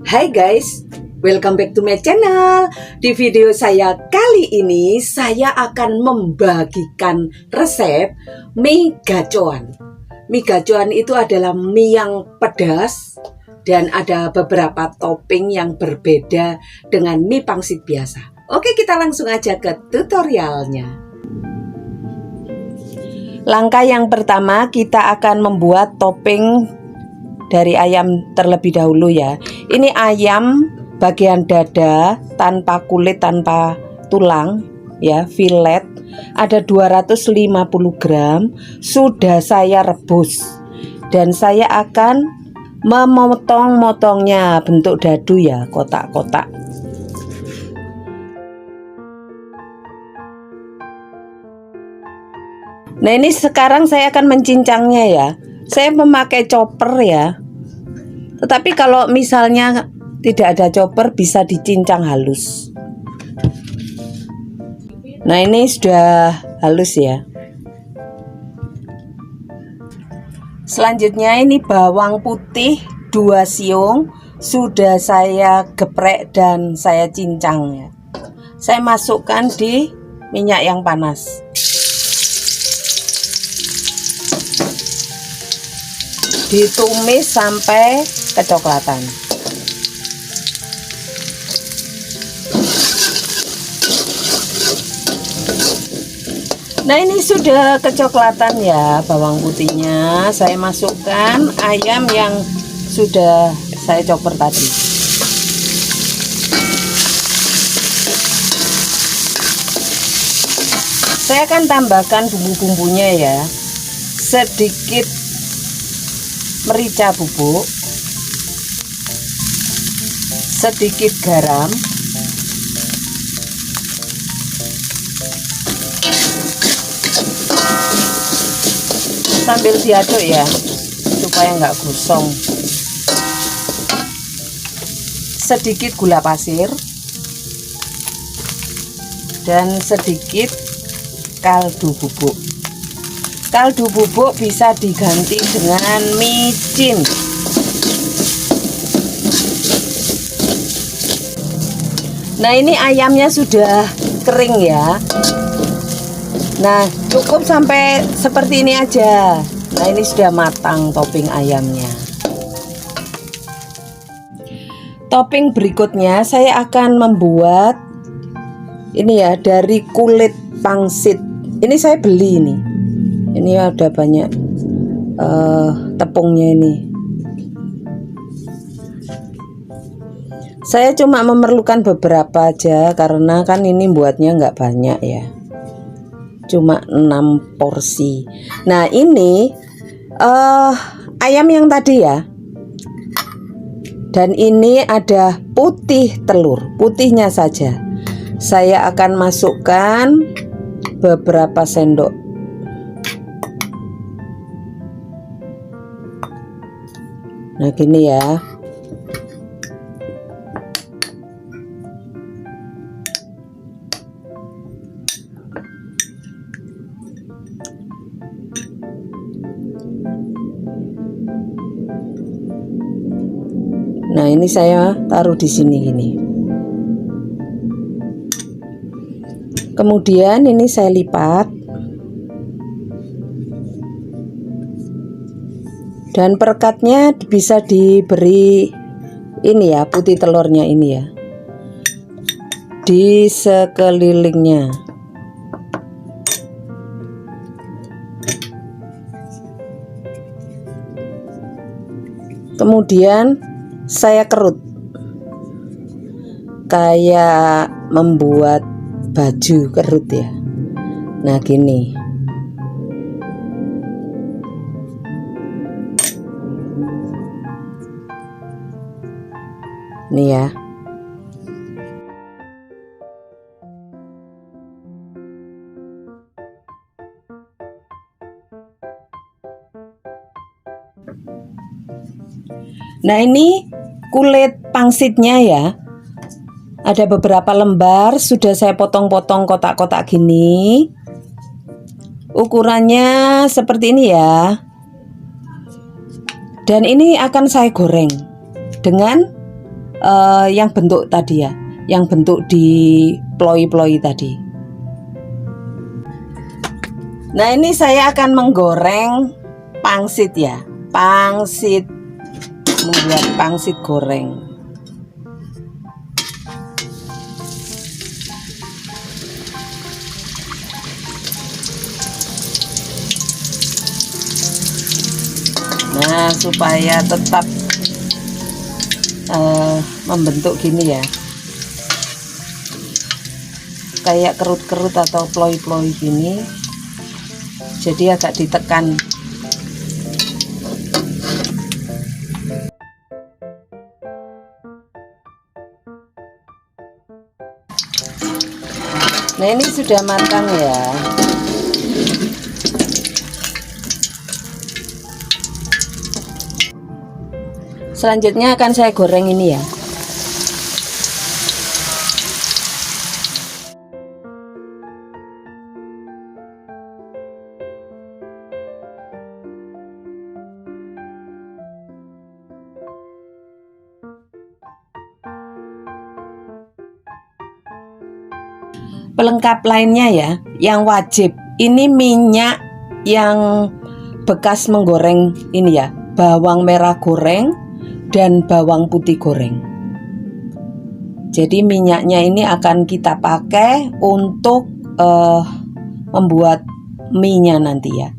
Hai guys, welcome back to my channel. Di video saya kali ini saya akan membagikan resep mie gacoan. Mie gacoan itu adalah mie yang pedas dan ada beberapa topping yang berbeda dengan mie pangsit biasa. Oke, kita langsung aja ke tutorialnya. Langkah yang pertama, kita akan membuat topping dari ayam terlebih dahulu ya. Ini ayam bagian dada tanpa kulit, tanpa tulang ya, filet. Ada 250 gram, sudah saya rebus. Dan saya akan memotong-motongnya bentuk dadu ya, kotak-kotak. Nah, ini sekarang saya akan mencincangnya ya. Saya memakai chopper ya. Tetapi kalau misalnya tidak ada chopper, bisa dicincang halus. Nah, ini sudah halus ya. Selanjutnya ini bawang putih 2 siung sudah saya geprek dan saya cincang ya. Saya masukkan di minyak yang panas. Ditumis sampai kecoklatan. Nah, ini sudah kecoklatan ya bawang putihnya. Saya masukkan ayam yang sudah saya chopper tadi. Saya akan tambahkan bumbu-bumbunya ya. Sedikit merica bubuk, sedikit garam, sambil diaduk ya supaya nggak gosong. Sedikit gula pasir dan sedikit kaldu bubuk. Kaldu bubuk bisa diganti dengan micin. Nah, ini ayamnya sudah kering ya. Nah, cukup sampai seperti ini aja. Nah, ini sudah matang topping ayamnya. Topping berikutnya saya akan membuat ini ya, dari kulit pangsit. Ini saya beli ini. Ini ada banyak tepungnya ini. Saya cuma memerlukan beberapa aja karena kan ini buatnya nggak banyak ya. Cuma 6 porsi. Nah, ini ayam yang tadi ya. Dan ini ada putih telur, putihnya saja. Saya akan masukkan beberapa sendok. Nah, gini ya. Nah, ini saya taruh di sini gini. Kemudian ini saya lipat. Dan perekatnya bisa diberi ini ya, putih telurnya ini ya, di sekelilingnya. Kemudian saya kerut kayak membuat baju kerut ya. Nah, gini. Nih ya. Nah, ini kulit pangsitnya ya. Ada beberapa lembar sudah saya potong-potong kotak-kotak gini. Ukurannya seperti ini ya. Dan ini akan saya goreng dengan yang bentuk tadi ya, yang bentuk di ploi-ploi tadi. Nah, ini saya akan menggoreng pangsit ya, membuat pangsit goreng. Nah, supaya tetap membentuk gini ya, kayak kerut-kerut atau ploi-ploi gini, jadi agak ditekan. Nah, ini sudah matang ya. Selanjutnya akan saya goreng ini ya. Pelengkap lainnya ya, yang wajib ini minyak yang bekas menggoreng ini ya, bawang merah goreng dan bawang putih goreng. Jadi minyaknya ini akan kita pakai untuk membuat mie-nya nanti ya.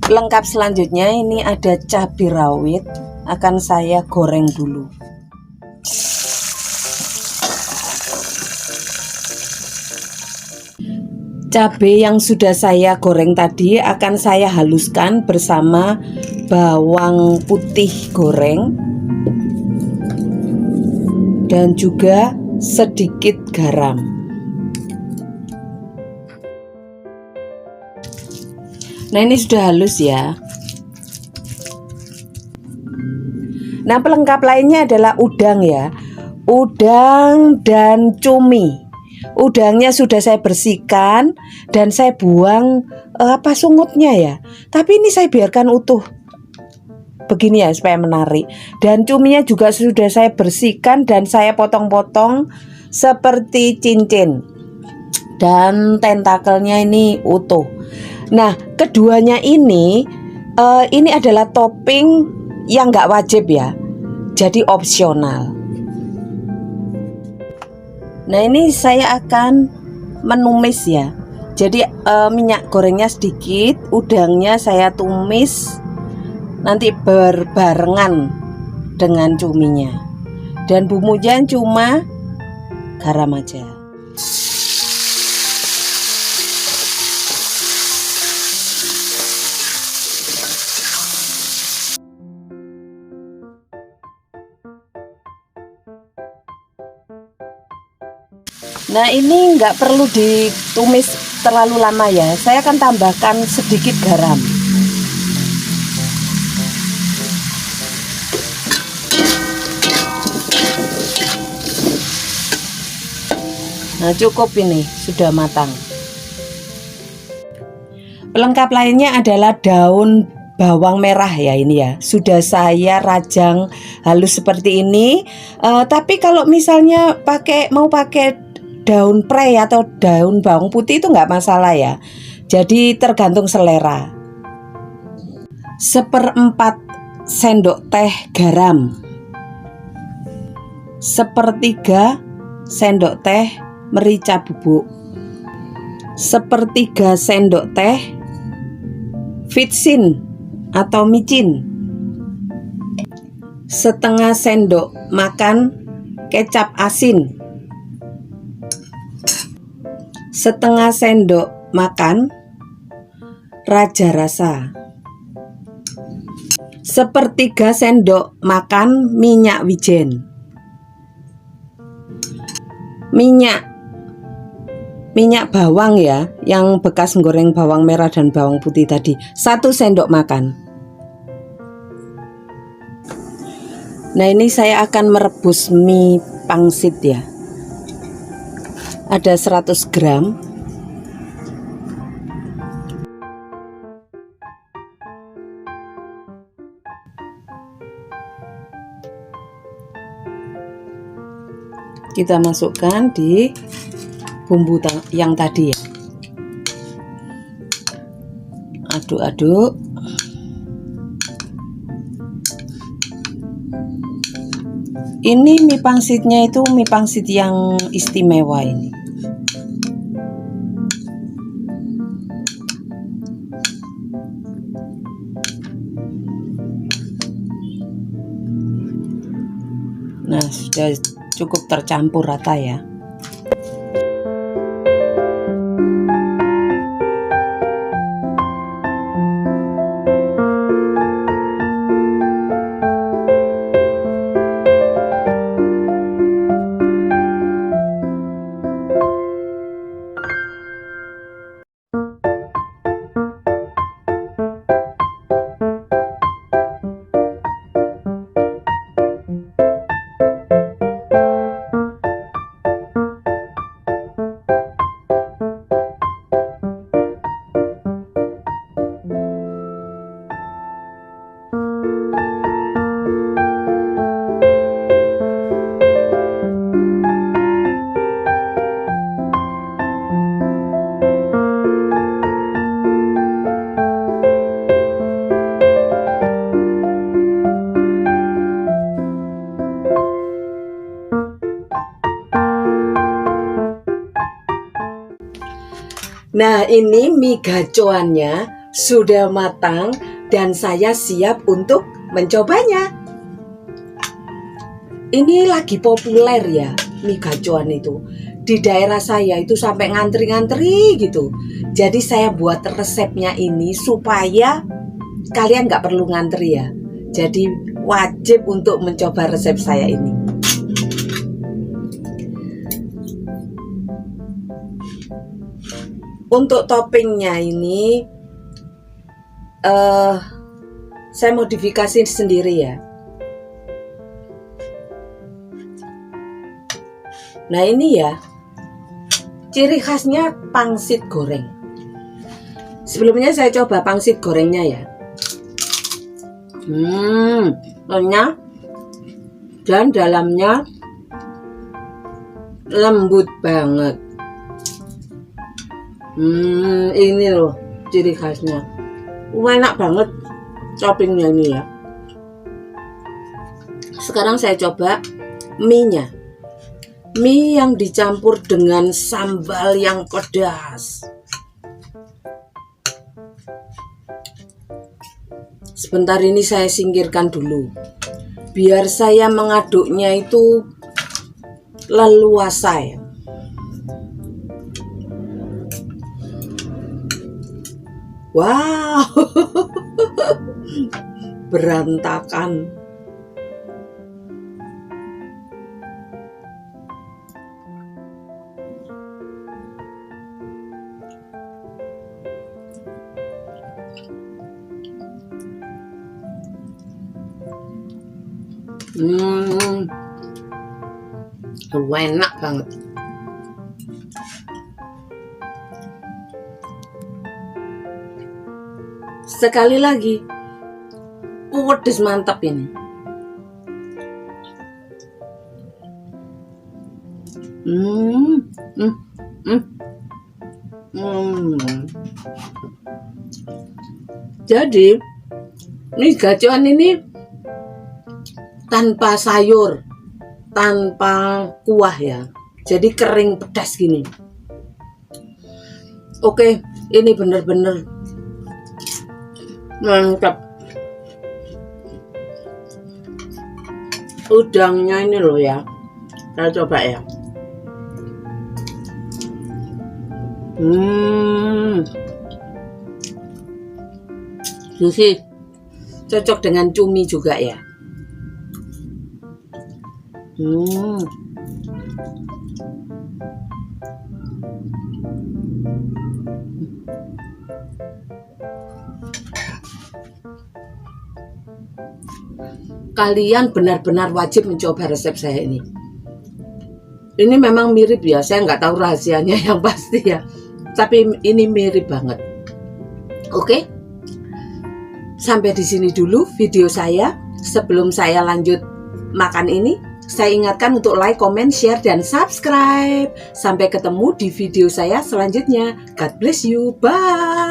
Pelengkap selanjutnya ini ada cabai rawit, akan saya goreng dulu. Cabai yang sudah saya goreng tadi akan saya haluskan bersama bawang putih goreng dan juga sedikit garam. Nah, ini sudah halus ya. Nah, pelengkap lainnya adalah udang ya. Udang dan cumi. Udangnya sudah saya bersihkan dan saya buang sungutnya ya. Tapi ini saya biarkan utuh begini ya supaya menarik. Dan cuminya juga sudah saya bersihkan dan saya potong-potong seperti cincin. Dan tentakelnya ini utuh. Nah, keduanya ini adalah topping yang nggak wajib ya. Jadi opsional. Nah, ini saya akan menumis ya. Jadi minyak gorengnya sedikit, udangnya saya tumis nanti berbarengan dengan cuminya. Dan bumbunya cuma garam aja. Nah, ini nggak perlu ditumis terlalu lama ya. Saya akan tambahkan sedikit garam. Nah, cukup ini, sudah matang. Pelengkap lainnya adalah daun bawang merah ya, ini ya. Sudah saya rajang halus seperti ini. Tapi kalau misalnya mau pakai daun prei atau daun bawang putih itu nggak masalah ya. Jadi tergantung selera. 1/4 sendok teh garam, 1/3 sendok teh merica bubuk, 1/3 sendok teh vitsin atau micin, 1/2 sendok makan kecap asin, 1/2 sendok makan raja rasa, 1/3 sendok makan minyak wijen. Minyak bawang ya, yang bekas menggoreng bawang merah dan bawang putih tadi, 1 sendok makan. Nah, ini saya akan merebus mie pangsit ya. Ada 100 gram. kita masukkan di bumbu yang tadi ya. Aduk-aduk. Ini mie pangsitnya itu mie pangsit yang istimewa ini. Nah, sudah cukup tercampur rata ya. Nah, ini mie gacoannya sudah matang dan saya siap untuk mencobanya. Ini lagi populer ya, mie gacoan itu. Di daerah saya itu sampai ngantri-ngantri gitu. Jadi saya buat resepnya ini supaya kalian nggak perlu ngantri ya. Jadi wajib untuk mencoba resep saya ini. Untuk toppingnya ini saya modifikasi sendiri ya. Nah ini ya, ciri khasnya pangsit goreng. Sebelumnya saya coba pangsit gorengnya ya. Renyah dan dalamnya lembut banget. Ini loh ciri khasnya. Enak banget toppingnya ini ya. Sekarang saya coba mie-nya. Mie yang dicampur dengan sambal yang pedas. Sebentar ini saya singkirkan dulu. Biar saya mengaduknya itu leluasa ya. Wow, berantakan. Enak banget. Sekali lagi, pedes mantap ini. Jadi, mie gacoan ini tanpa sayur, tanpa kuah ya. Jadi kering pedas gini. Oke, ini bener-bener mantap. Udangnya ini loh ya, saya coba ya. Juicy, cocok dengan cumi juga ya. Kalian benar-benar wajib mencoba resep saya ini. Ini memang mirip ya, saya nggak tahu rahasianya yang pasti ya. Tapi ini mirip banget. Oke, sampai di sini dulu video saya. Sebelum saya lanjut makan ini, Saya ingatkan untuk like, comment, share, dan subscribe. Sampai ketemu di video saya selanjutnya. God bless you. Bye.